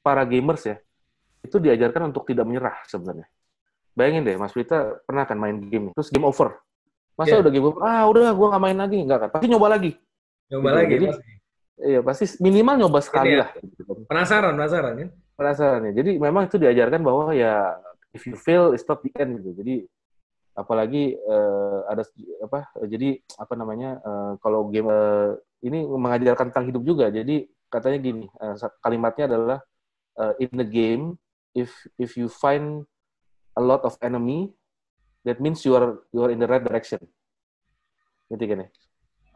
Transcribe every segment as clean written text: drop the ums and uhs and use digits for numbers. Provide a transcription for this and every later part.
para gamers ya, itu diajarkan untuk tidak menyerah sebenarnya. Bayangin deh, Mas Prita pernah kan main game, terus game over. Masa udah Ya, game over, udah gue nggak main lagi, nggak kan? Pasti nyoba lagi, coba gitu. lagi Jadi, pasti. iya pasti minimal nyoba Ini sekali ya, lah. Gitu kan. penasaran, penasaran kan? Penasaran ya. Jadi memang itu diajarkan bahwa ya if you fail, it's not the end gitu. Jadi apalagi ada apa? Jadi apa namanya? Kalau game ini mengajarkan tentang hidup juga. Jadi katanya gini, kalimatnya adalah in the game, if you find a lot of enemy, that means you are in the right direction. Ngerti kan ya?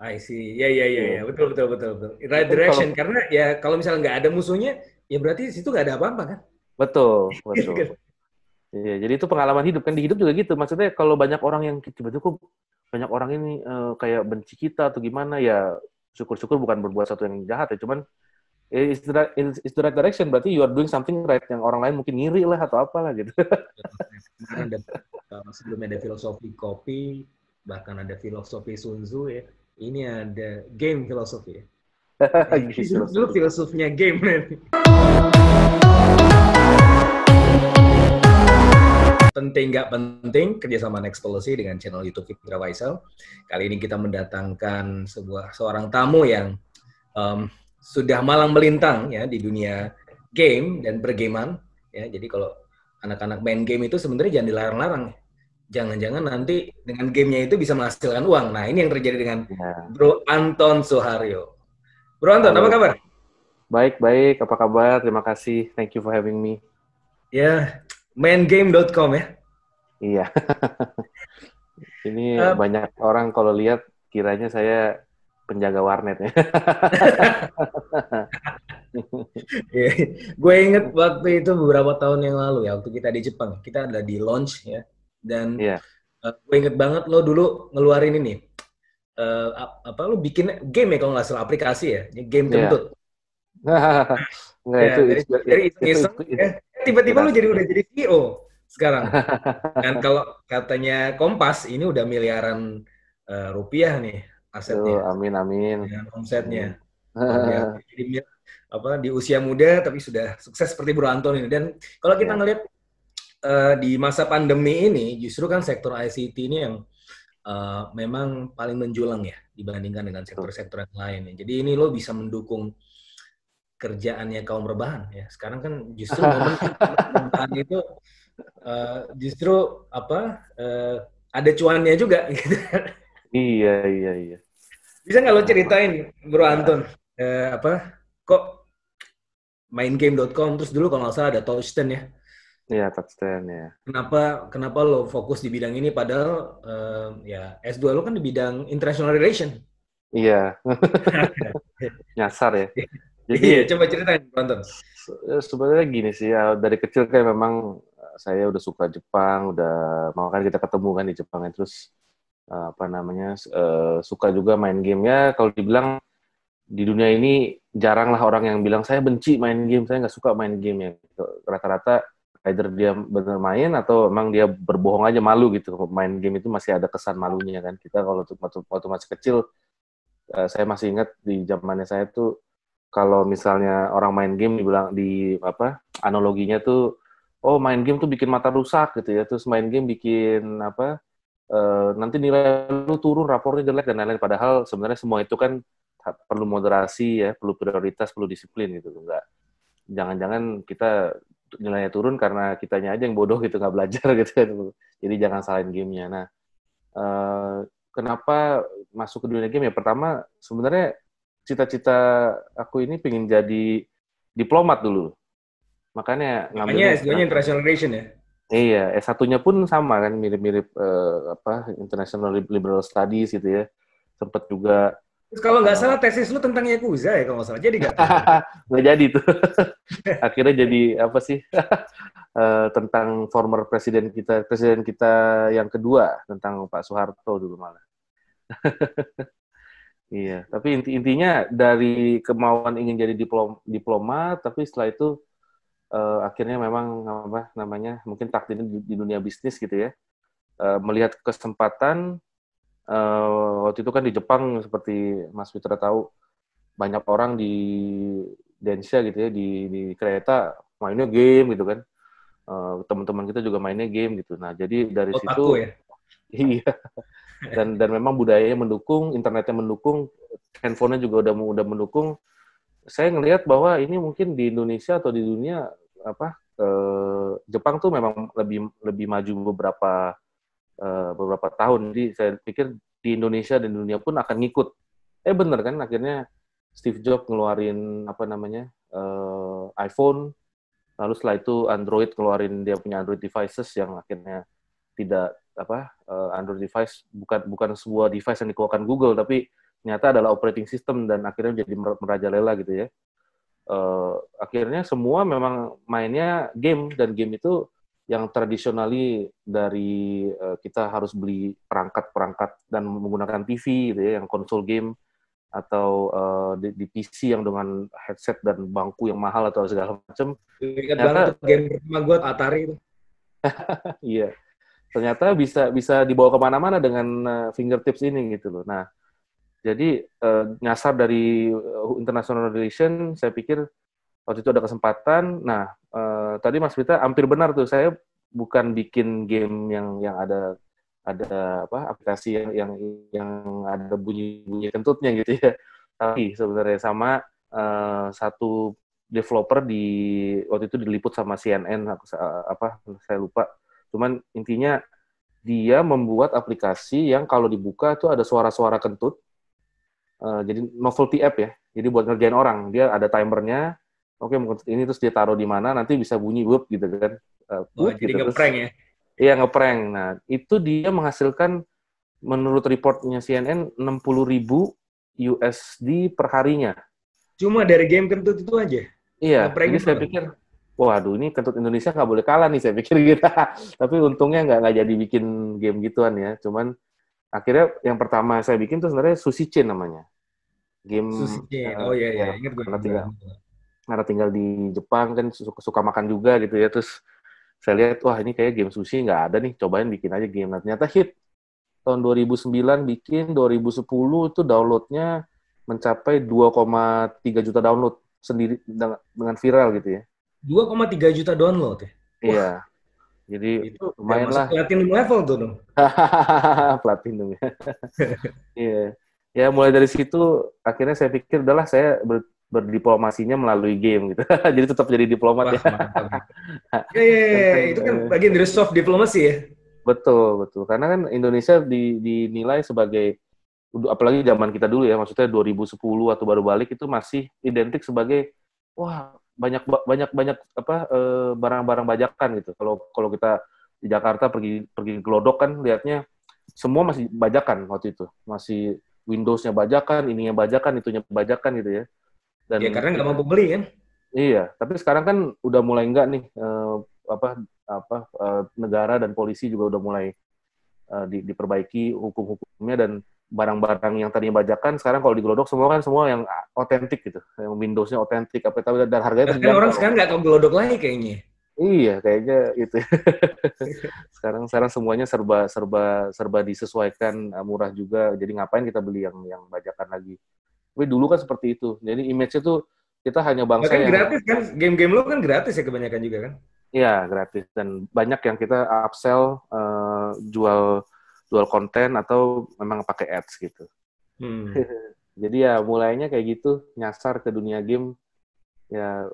I see. Ya, ya, ya, ya. Iya. Betul, betul, betul, betul. Right Kan kalau direction. Karena ya kalau misalnya nggak ada musuhnya, ya berarti di situ nggak ada apa-apa kan? betul, Gitu betul. kan? Iya, jadi itu pengalaman hidup kan di hidup juga gitu. Maksudnya kalau banyak orang yang tiba-tiba kok banyak orang ini kayak benci kita atau gimana ya syukur-syukur bukan berbuat sesuatu yang jahat ya, cuman it's the right direction berarti you are doing something right yang orang lain mungkin ngiri lah atau apalah gitu. Kemarin ada sebelumnya ada filosofi kopi, bahkan ada filosofi Sun Tzu ya. Ini ada game filosofi ya. Dulu Filosofi. filosofinya game nanti. Penting nggak penting kerjasama Next Policy dengan channel YouTube Fitra Faisal. Kali ini kita mendatangkan seorang tamu yang sudah malang melintang ya di dunia game dan pergaman ya. Jadi kalau anak-anak main game itu sebenarnya jangan dilarang-larang. Jangan-jangan nanti dengan gamenya itu bisa menghasilkan uang. Nah ini yang terjadi dengan Ya. Bro Anton Soharyo. Bro Anton, apa Halo. kabar? Baik, apa kabar? Terima kasih. Thank you for having me. Ya, maingame.com ya. Iya. Ini Uh, banyak orang kalau lihat kiranya saya penjaga warnet ya. yeah. Gue inget waktu itu beberapa tahun yang lalu ya, waktu kita di Jepang, kita ada di launch ya, dan Iya. gue inget banget lo dulu ngeluarin ini, apa lo bikin game ya kalau nggak salah aplikasi ya, game Iya. kentut. Enggak Ya, itu dari iseng-iseng, ya, tiba-tiba lo inspirasi. jadi udah jadi CEO sekarang. Dan kalau katanya Kompas, ini udah miliaran rupiah nih Tuh, asetnya, amin amin. dengan Amin. omsetnya. Luar biasa. Jadi apa di usia muda tapi sudah sukses seperti Bro Anton ini. Dan kalau kita Ya. ngelihat di masa pandemi ini, justru kan sektor ICT ini yang memang paling menjulang ya dibandingkan dengan Tuh. sektor-sektor yang lain. Jadi ini lo bisa mendukung kerjaannya kaum rebahan ya. Sekarang kan justru momen rebahan itu justru apa ada cuannya juga gitu. Iya, iya, iya. Bisa nggak lo Nah, ceritain Bro Anton apa kok maingame.com terus dulu kalau nggak salah ada Touchstone ya. iya touchdown ya. Kenapa lo fokus di bidang ini padahal ya S2 lo kan di bidang international relation. Iya, nyasar ya. Jadi Iya, coba ceritain Anton. sebenarnya gini sih ya, dari kecil kayak memang saya udah suka Jepang, udah makanya kita ketemu kan di Jepang ya. Terus apa namanya suka juga main game ya. Kalau dibilang di dunia ini jarang lah orang yang bilang saya benci main game, saya nggak suka main game ya. Rata-rata either dia bener main atau emang dia berbohong aja malu gitu. Main game itu masih ada kesan malunya kan. Kita kalau waktu masih kecil, saya masih ingat di zamannya saya tuh kalau misalnya orang main game dibilang di apa analoginya tuh oh main game tuh bikin mata rusak gitu ya, terus main game bikin apa nanti nilai lu turun, rapornya jelek dan lain-lain. Padahal sebenarnya semua itu kan perlu moderasi ya, perlu prioritas, perlu disiplin gitu. Enggak, jangan-jangan kita nilainya turun karena kitanya aja yang bodoh gitu, nggak belajar gitu kan. Jadi jangan salahin gamenya. Nah, eh, kenapa masuk ke dunia game ya? Pertama, sebenarnya cita-cita aku ini pengen jadi diplomat dulu. Makanya Makanya ngambilnya S2-nya international relation ya. iya, S1-nya pun sama kan, mirip-mirip apa International Liberal Studies gitu ya. Sempat juga Terus kalau apa nggak salah namanya? tesis lu tentang Yakuza ya kalau nggak salah. Jadi nggak tuh? Nggak jadi tuh. Akhirnya jadi apa sih? Tentang former presiden kita yang kedua, tentang Pak Soeharto dulu malah. Iya, tapi intinya dari kemauan ingin jadi diplomat, tapi setelah itu akhirnya memang apa namanya mungkin takdirnya di dunia bisnis gitu ya, melihat kesempatan waktu itu kan di Jepang seperti Mas Fitra tahu banyak orang Densha gitu ya, di kereta mainnya game gitu kan. Teman-teman kita juga mainnya game gitu. Nah, jadi dari Otaku situ ya. iya, dan memang budayanya mendukung, internetnya mendukung, handphonenya juga udah mendukung. Saya ngelihat bahwa ini mungkin di Indonesia atau di dunia apa Jepang tuh memang lebih maju beberapa tahun. Jadi saya pikir di Indonesia dan dunia pun akan ngikut. Bener kan, akhirnya Steve Jobs ngeluarin apa namanya iPhone, lalu setelah itu Android keluarin dia punya Android devices yang akhirnya tidak Android device bukan sebuah device yang dikeluarkan Google, tapi ternyata adalah operating system dan akhirnya jadi merajalela gitu ya. Akhirnya semua memang mainnya game, dan game itu yang tradisionally dari kita harus beli perangkat-perangkat dan menggunakan TV gitu ya, yang konsol game atau di PC yang dengan headset dan bangku yang mahal atau segala macam. Ingat banget Ternyata tuh game pertama gue Atari itu. iya, ternyata bisa dibawa kemana-mana dengan fingertips ini gitu loh. Nah, jadi nyasar dari international relation, saya pikir waktu itu ada kesempatan. Nah, tadi Mas Vita hampir benar tuh, saya bukan bikin game yang ada aplikasi yang ada bunyi kentutnya gitu ya. Tapi sebenarnya sama satu developer waktu itu diliput sama CNN saya lupa. Cuman intinya dia membuat aplikasi yang kalau dibuka tuh ada suara-suara kentut. Jadi novelty app ya. Jadi buat ngerjain orang, dia ada timernya. Oke, mengkentut ini terus dia taruh di mana, nanti bisa bunyi whoop gitu kan. Jadi Gitu terus. ngeprank ya. Iya, ngeprank. Nah, itu dia menghasilkan menurut reportnya CNN 60.000 USD per harinya. Cuma dari game kentut itu aja. Iya, jadi Ngepranknya saya malam. pikir, waduh ini kentut Indonesia nggak boleh kalah nih, saya pikir gitu. Tapi untungnya nggak jadi bikin game gituan ya. Cuman akhirnya yang pertama saya bikin tuh sebenarnya Sushi Chain namanya. Game Sushi Chain. Oh iya iya, ya ingat gue. karena tinggal di Jepang kan suka makan juga gitu ya. Terus saya lihat, wah ini kayak game sushi nggak ada nih, cobain bikin aja game. Nah, ternyata hit. Tahun 2009 bikin, 2010 itu downloadnya mencapai 2,3 juta download sendiri dengan viral gitu ya. 2,3 juta download ya. Iya, Wah, jadi itu udah lumayan masuk lah. platinum level tuh dong. Platinum ya. Iya. Ya mulai dari situ akhirnya saya pikir udahlah saya berdiplomasinya melalui game gitu. Jadi tetap jadi diplomat Wah, ya. mantap. Ya, itu kan bagian dari soft diplomacy ya. Betul, betul. Karena kan Indonesia dinilai sebagai, apalagi zaman kita dulu ya, maksudnya 2010 atau baru balik itu masih identik sebagai wah banyak banyak barang-barang bajakan gitu. Kalau kita di Jakarta pergi gelodok kan lihatnya semua masih bajakan waktu itu, masih Windows-nya bajakan, ininya bajakan, itunya bajakan gitu ya. Ya Dan karena nggak mampu beli kan. iya, tapi sekarang kan udah mulai enggak nih negara dan polisi juga udah mulai diperbaiki hukum-hukumnya, dan barang-barang yang tadinya bajakan sekarang kalau digelodok semua yang otentik gitu, yang Windows-nya otentik tapi dan harganya Bahkan orang terjangkau. sekarang nggak tahu gelodok lagi kayaknya. Iya, kayaknya itu. sekarang semuanya serba disesuaikan, murah juga. Jadi ngapain kita beli yang bajakan lagi? Tapi dulu kan seperti itu. Jadi image-nya tuh kita hanya bangsa Bahkan yang gratis kan, game-game lo kan gratis ya kebanyakan juga kan. ya gratis, dan banyak yang kita upsell, jual konten atau memang pakai ads gitu. Jadi ya mulainya kayak gitu, nyasar ke dunia game ya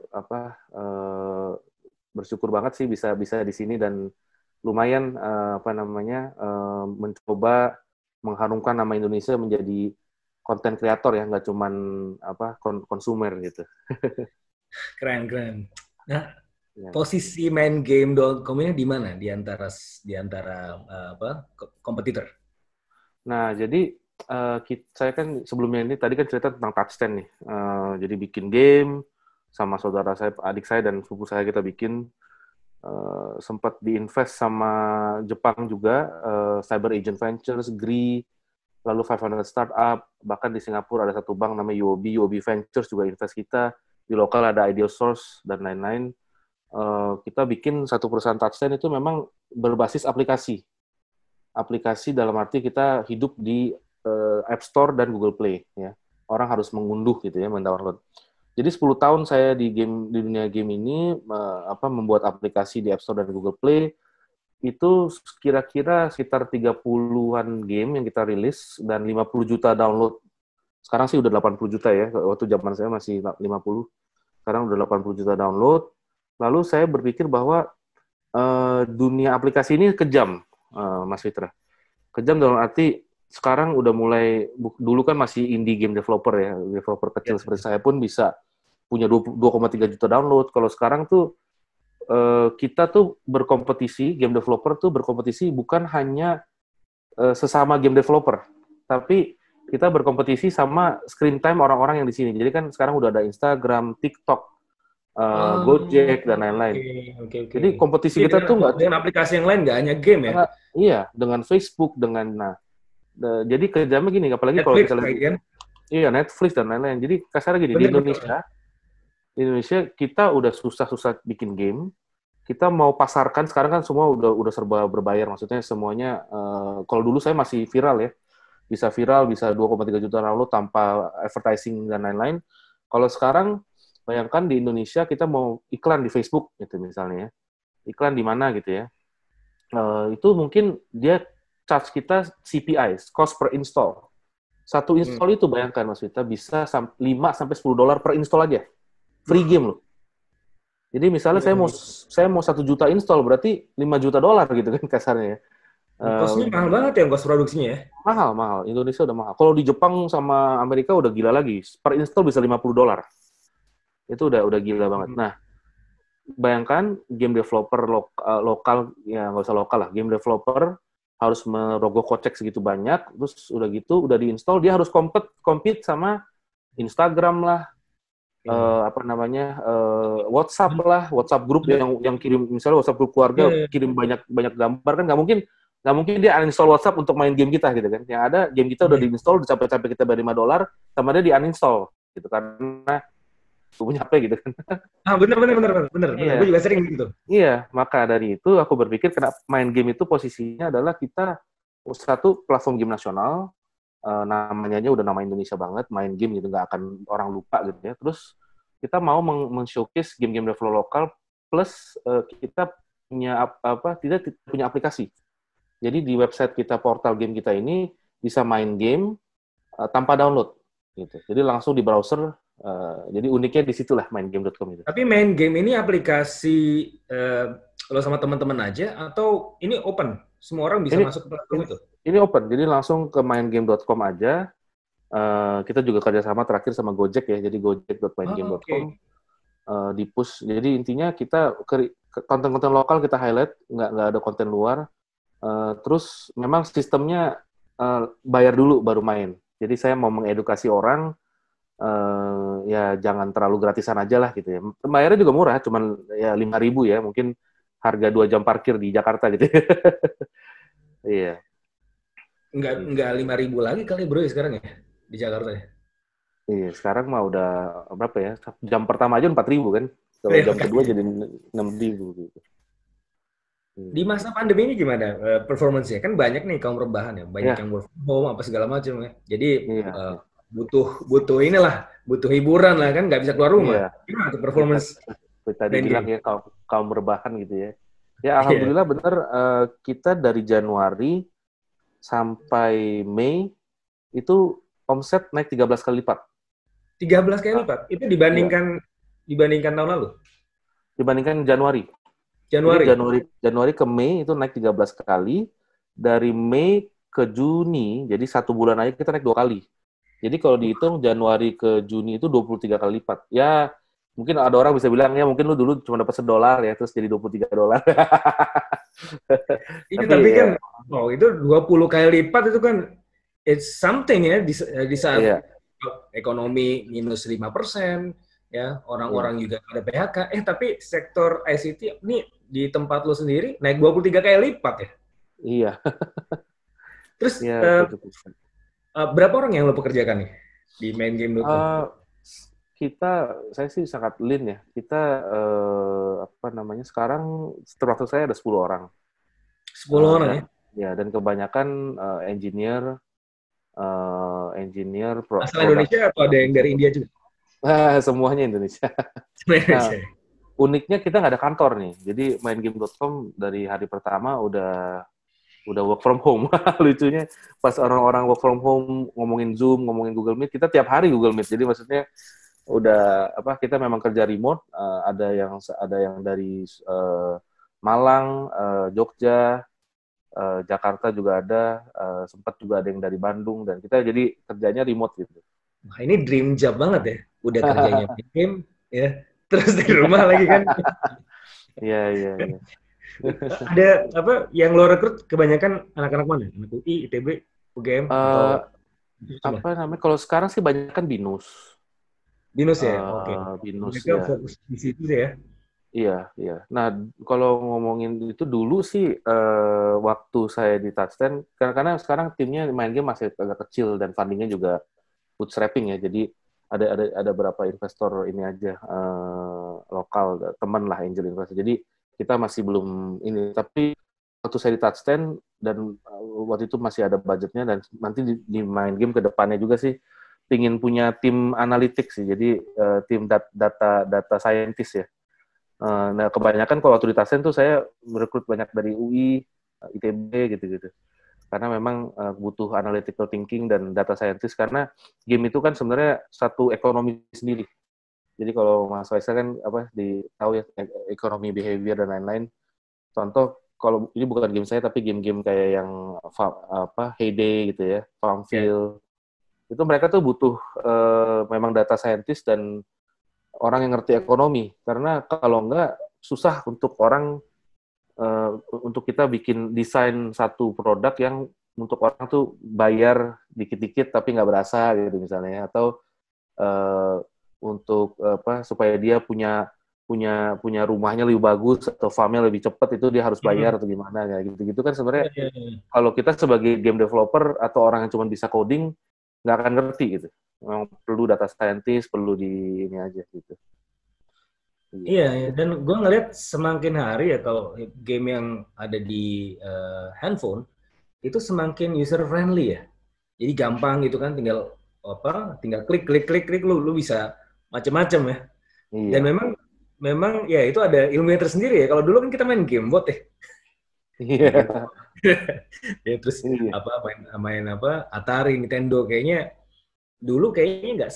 bersyukur banget sih bisa di sini, dan lumayan mencoba mengharumkan nama Indonesia menjadi konten kreator ya, nggak cuman konsumer gitu. Keren. Nah, Ya. posisi main game.com ini di mana di antara kompetitor? Nah, jadi saya kan sebelumnya ini tadi kan cerita tentang touchstand nih. Jadi bikin game sama saudara saya, adik saya dan sepupu saya, kita bikin, sempat diinvest sama Jepang juga, Cyber Agent Ventures, GRI, lalu 500 Startup, bahkan di Singapura ada satu bank namanya UOB Ventures juga invest kita, di lokal ada Ideal Source dan lain-lain. Kita bikin satu perusahaan touchstand itu memang berbasis aplikasi dalam arti kita hidup di App Store dan Google Play ya. Orang harus mengunduh gitu ya, mendownload. Jadi 10 tahun saya di dunia game ini membuat aplikasi di App Store dan Google Play. Itu kira-kira sekitar 30-an game yang kita rilis dan 50 juta download. Sekarang sih udah 80 juta ya. Waktu zaman saya masih 50. Sekarang udah 80 juta download. Lalu saya berpikir bahwa dunia aplikasi ini kejam, Mas Fitra. Kejam dalam arti sekarang udah mulai, dulu kan masih indie game developer ya, developer kecil seperti saya pun bisa punya 2,3 juta download. Kalau sekarang tuh kita tuh berkompetisi, game developer tuh berkompetisi bukan hanya sesama game developer, tapi kita berkompetisi sama screen time orang-orang yang di sini. Jadi kan sekarang udah ada Instagram, TikTok, Gojek, dan lain-lain. Okay. Jadi kompetisi kita tuh nggak dengan aplikasi yang lain, nggak hanya game ya? Iya, dengan Facebook, jadi kejamnya gini, apalagi kalau kita lihat, kan? Iya, Netflix dan lain-lain. Jadi kasarnya gini, di Indonesia kita udah susah-susah bikin game. Kita mau pasarkan sekarang kan semua udah serba berbayar. Maksudnya semuanya kalau dulu saya masih viral ya. Bisa viral, bisa 2,3 juta download tanpa advertising dan lain-lain. Kalau sekarang bayangkan di Indonesia kita mau iklan di Facebook gitu misalnya ya. Iklan di mana gitu ya. Itu mungkin dia charge kita CPI, cost per install. Satu install itu bayangkan Mas Vita bisa 5 sampai $10 per install aja. Free game loh. Jadi misalnya saya mau 1 juta install berarti $5 juta gitu kan kasarnya ya. Costnya mahal banget ya cost produksinya ya? Mahal. Indonesia udah mahal. Kalau di Jepang sama Amerika udah gila lagi. Per install bisa $50. Itu udah gila banget. Nah, bayangkan game developer lokal, ya nggak usah lokal lah, game developer harus merogoh kocek segitu banyak, terus udah gitu, udah diinstal, dia harus compete sama Instagram lah, WhatsApp lah, WhatsApp grup yang kirim, misalnya WhatsApp grup keluarga kirim banyak gambar, kan nggak mungkin dia uninstall WhatsApp untuk main game kita gitu kan. Yang ada game kita udah diinstal, udah capek-capek kita bayar $5, sama dia di uninstall gitu karena punya HP gitu kan. Bener. Gue juga sering gitu. Iya, maka dari itu aku berpikir kenapa main game itu posisinya adalah kita satu platform game nasional, namanya aja udah nama Indonesia banget, main game gitu, nggak akan orang lupa gitu ya. Terus kita mau men-showcase game-game developer lokal, plus kita punya tidak punya aplikasi. Jadi di website kita, portal game kita ini bisa main game tanpa download gitu. Jadi langsung di browser. Jadi uniknya di situlah maingame.com itu. Tapi main game ini aplikasi lo sama teman-teman aja atau ini open? Semua orang bisa masuk ke platform itu? Ini open, jadi langsung ke maingame.com aja. Kita juga kerjasama terakhir sama Gojek ya, jadi gojek.maingame.com. Di push. Jadi intinya kita konten-konten lokal kita highlight, nggak ada konten luar. Terus memang sistemnya bayar dulu baru main. Jadi saya mau mengedukasi orang, ya jangan terlalu gratisan aja lah gitu ya. Bayarnya juga murah, cuman ya 5.000 ya, mungkin harga 2 jam parkir di Jakarta gitu. Iya. Enggak 5.000 lagi kali bro sekarang ya di Jakarta ya. Iya, sekarang mah udah berapa ya? Jam pertama aja 4.000 kan. Kalau jam kedua jadi 6.000 gitu. Di masa pandemi ini gimana performance-nya? Kan banyak nih kaum rebahan ya, banyak yang work from home apa segala macam ya. Jadi butuh hiburan lah kan, nggak bisa keluar rumah. Gimana tuh performance? Tadi bilang ya kaum rebahan gitu ya. Ya alhamdulillah benar, kita dari Januari sampai Mei itu omset naik 13 kali lipat. 13 kali lipat? Itu dibandingkan tahun lalu? Dibandingkan Januari. Januari ke Mei itu naik 13 kali. Dari Mei ke Juni, jadi 1 bulan aja kita naik 2 kali. Jadi kalau dihitung Januari ke Juni itu 23 kali lipat. Ya, mungkin ada orang bisa bilang, ya mungkin lu dulu cuma dapat $1 ya, terus jadi $23. Tapi kan, itu 20 kali lipat itu kan, it's something ya, di saat ekonomi minus 5%, ya, orang-orang juga ada PHK. Tapi sektor ICT, ini di tempat lu sendiri, naik 23 kali lipat ya? Iya. Terus, berapa orang yang lo pekerjakan nih di maingame.com? Saya sih sangat lean ya. Kita sekarang termasuk saya ada 10 orang. 10 orang ya? Ya, dan kebanyakan engineer asal Indonesia atau ada yang dari India juga? Semuanya Indonesia. Nah, Indonesia. uniknya kita nggak ada kantor nih. Jadi maingame.com dari hari pertama udah work from home. Lucunya pas orang-orang work from home ngomongin Zoom, ngomongin Google Meet, kita tiap hari Google Meet. Jadi maksudnya udah kita memang kerja remote, ada yang dari Malang, Jogja, Jakarta juga ada, sempat juga ada yang dari Bandung, dan kita jadi kerjanya remote gitu. Nah, ini dream job banget ya. Udah kerjanya main game, ya. Terus dari rumah lagi kan. Iya. Ada apa yang lo rekrut kebanyakan anak-anak mana? Anak UI, ITB, UGM, atau apa namanya? Kalau sekarang sih banyak kan BINUS. BINUS ya? Oke. BINUS Mereka ya. fokus di situ deh ya. Iya. Nah, kalau ngomongin itu dulu sih waktu saya di Touchstand, karena sekarang timnya main game masih agak kecil dan fundingnya juga bootstrapping ya. Jadi ada berapa investor ini aja lokal, teman lah angel investor. Jadi kita masih belum ini. Tapi waktu saya di Touchstand dan waktu itu masih ada budgetnya, dan nanti di main game ke depannya juga sih pingin punya tim analitik sih. Jadi tim data scientist ya. Nah, kebanyakan kalau waktu di Touchstand tuh saya merekrut banyak dari UI, ITB gitu-gitu. Karena memang butuh analytical thinking dan data scientist, karena game itu kan sebenarnya satu ekonomi sendiri. Jadi kalau Mas Faisal kan tahu ya ekonomi behavior dan lain-lain. Contoh kalau ini bukan game saya tapi game-game kayak yang Heyday gitu ya, Farmville. Itu mereka tuh butuh memang data scientist dan orang yang ngerti ekonomi, karena kalau enggak susah untuk orang untuk kita bikin desain satu produk yang untuk orang tuh bayar dikit-dikit tapi nggak berasa gitu misalnya, atau untuk supaya dia punya rumahnya lebih bagus atau farmnya lebih cepat, itu dia harus bayar atau gimana ya, gitu-gitu kan sebenarnya. Kalau kita sebagai game developer atau orang yang cuma bisa coding nggak akan ngerti gitu. Memang perlu data scientist, perlu di ini aja gitu. Iya, dan gue ngeliat semakin hari ya kalau game yang ada di handphone itu semakin user friendly ya. Jadi gampang gitu kan, tinggal klik lu bisa macam-macam ya. Iya. Dan memang ya itu ada ilmunya tersendiri ya. Kalau dulu kan kita main game bot ya. Iya. Ya terus main Atari, Nintendo, kayaknya dulu nggak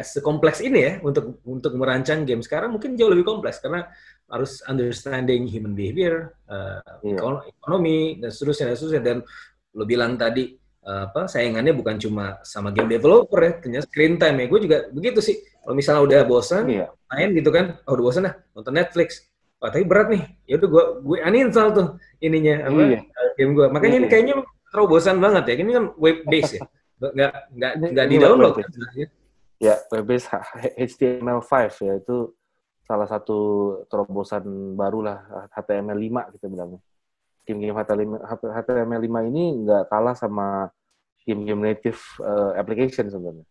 sekompleks ini ya untuk merancang game. Sekarang mungkin jauh lebih kompleks karena harus understanding human behavior, ekonomi dan seterusnya. Dan lo bilang tadi saingannya bukan cuma sama game developer ya, ternyata screen time ya. Gue juga begitu sih. Kalau misalnya udah bosan main gitu kan, udah bosan nonton Netflix. Tapi berat nih, ya udah gue uninstall tuh ininya game gue. Makanya ini kayaknya terlalu bosan banget ya. Ini kan web based ya. Nggak di download. Ya, web based HTML5 ya, itu salah satu terobosan baru lah, HTML5 kita bilangnya. Game-game HTML5 ini nggak kalah sama game-game native application sebenarnya.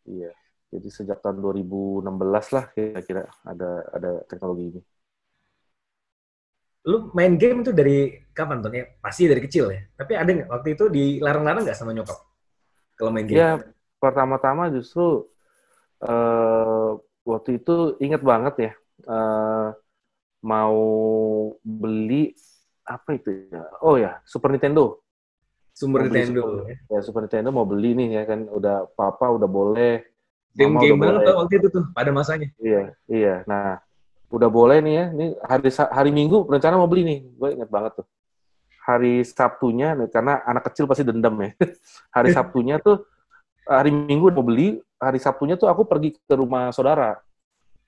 Iya, jadi sejak tahun 2016 lah kira-kira ada teknologi ini. Lu main game itu dari kapan tuh? Ya, pasti dari kecil ya. Tapi ada nggak waktu itu dilarang-larang nggak sama nyokap kalau main game? Ya, pertama-tama justru waktu itu inget banget ya, mau beli apa itu ya? Oh ya, Super Nintendo. Super Nintendo. Super Nintendo mau beli nih ya kan, udah papa udah boleh. Game banget waktu itu tuh pada masanya. Iya. Nah, udah boleh nih ya. Ini hari Minggu rencana mau beli nih. Gue inget banget tuh. Hari Sabtunya, karena anak kecil pasti dendam ya. Hari Sabtunya tuh, hari Minggu mau beli, hari Sabtunya tuh aku pergi ke rumah saudara.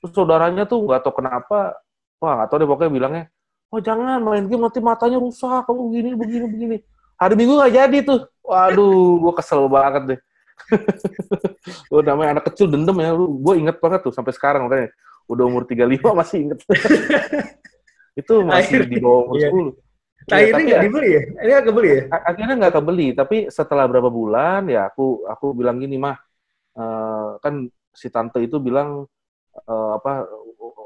Terus saudaranya tuh nggak tahu kenapa, nggak tahu deh pokoknya bilangnya, oh jangan main game nanti matanya rusak, kamu begini. Hari Minggu nggak jadi tuh. Waduh, gue kesel banget deh. Gue namanya anak kecil dendam ya, gue inget banget tuh sampai sekarang, makanya udah umur 35 masih inget. Itu masih di bawah umur 10. Akhirnya nggak dibeli ya? Ini nggak kebeli ya? Akhirnya nggak kebeli, tapi setelah berapa bulan ya aku bilang gini, mah kan si tante itu bilang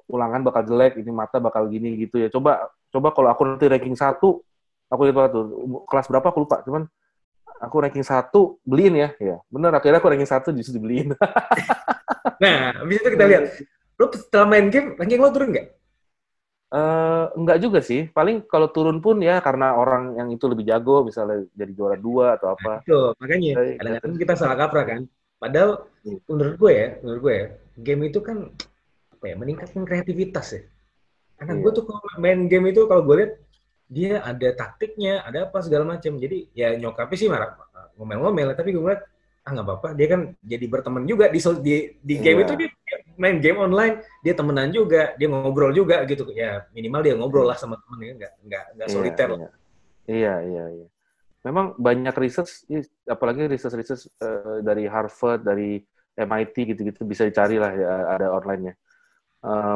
ulangan bakal jelek, ini mata bakal gini gitu ya. Coba kalau aku nanti ranking 1, aku lihat tuh kelas berapa aku lupa, cuman aku ranking 1, beliin ya. Ya, bener, akhirnya aku ranking 1 justru dibeliin. Nah, habis itu kita lihat. Lu setelah main game, ranking lo turun nggak? Enggak juga sih. Paling kalau turun pun ya karena orang yang itu lebih jago, misalnya jadi juara 2 atau Nah, apa. itu makanya kadang-kadang kita salah kaprah kan. Padahal menurut gue ya, game itu kan apa ya, meningkatkan kreativitas ya. Karena gue Iya, tuh kalau main game itu kalau gue lihat dia ada taktiknya, ada apa segala macam. Jadi ya nyokapnya sih marah ngomel-ngomel, tapi gue ngeliat nggak apa-apa. Dia kan jadi berteman juga di game itu, iya, dia main game online, dia temenan juga, dia ngobrol juga gitu. Ya minimal dia ngobrol iya, lah sama temennya, nggak iya, soliter lah. iya, iya, iya, iya. Memang banyak research, apalagi research dari Harvard, dari MIT gitu-gitu bisa dicari lah ya, ada online-nya.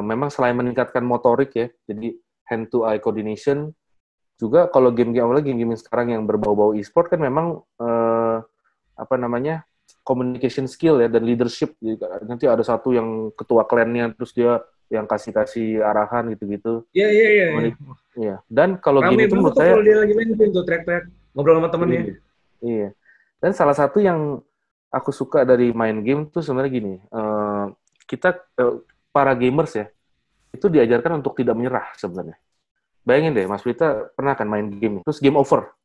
Memang selain meningkatkan motorik ya, jadi hand to eye coordination, juga kalau game-game apalagi game-game sekarang yang berbau-bau e-sport kan memang apa namanya communication skill ya dan leadership. Jadi, nanti ada satu yang ketua klannya terus dia yang kasih arahan gitu-gitu. Iya, iya, iya. Iya. Dan kalau Rame game itu banget menurut tuh saya kalau dia lagi main game tuh, track-track, ngobrol sama temennya. iya. Iya. Dan salah satu yang aku suka dari main game tuh sebenarnya gini, kita para gamers ya itu diajarkan untuk tidak menyerah sebenarnya. Bayangin deh, Mas Wita pernah kan main game, terus game over.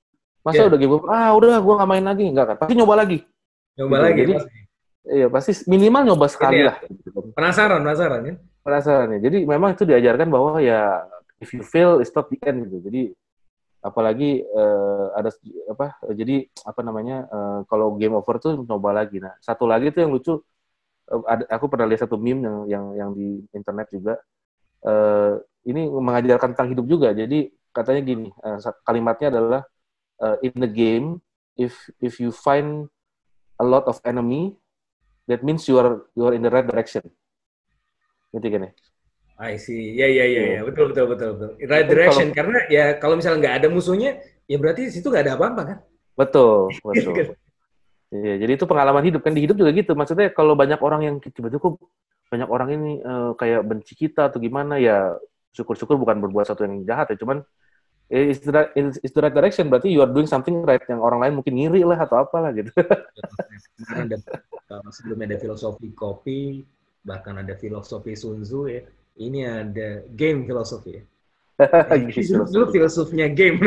Masa Iya, udah game over, udah gue nggak main lagi, nggak kan? Pasti nyoba lagi, coba gitu. lagi Jadi, pasti. iya pasti minimal nyoba Ini sekali ya, lah. Gitu. penasaran kan? Penasaran ya. Jadi memang itu diajarkan bahwa ya if you fail, it's not the end gitu. Jadi apalagi ada apa? Jadi apa namanya? Kalau game over tuh nyoba lagi. Nah, satu lagi tuh yang lucu, aku pernah lihat satu meme yang di internet juga. Ini mengajarkan tentang hidup juga. Jadi katanya gini, kalimatnya adalah in the game, if you find a lot of enemy, that means you are in the right direction. Ngerti kan ya? I see. Ya, ya, ya, ya. Iya. Betul, betul, betul, betul. Right Kan kalau direction. Karena ya kalau misalnya nggak ada musuhnya, ya berarti di situ nggak ada apa-apa kan? betul, betul. Iya, jadi itu pengalaman hidup kan di hidup juga gitu. Maksudnya kalau banyak orang yang tiba-tiba kok banyak orang ini kayak benci kita atau gimana ya syukur-syukur bukan berbuat sesuatu yang jahat ya, cuman it's the right direction berarti you are doing something right yang orang lain mungkin ngiri lah atau apalah gitu. Kemarin ada, sebelumnya ada filosofi kopi, bahkan ada filosofi Sun Tzu ya. Ini ada game filosofi ya. Gitu. Dulu filosofinya game.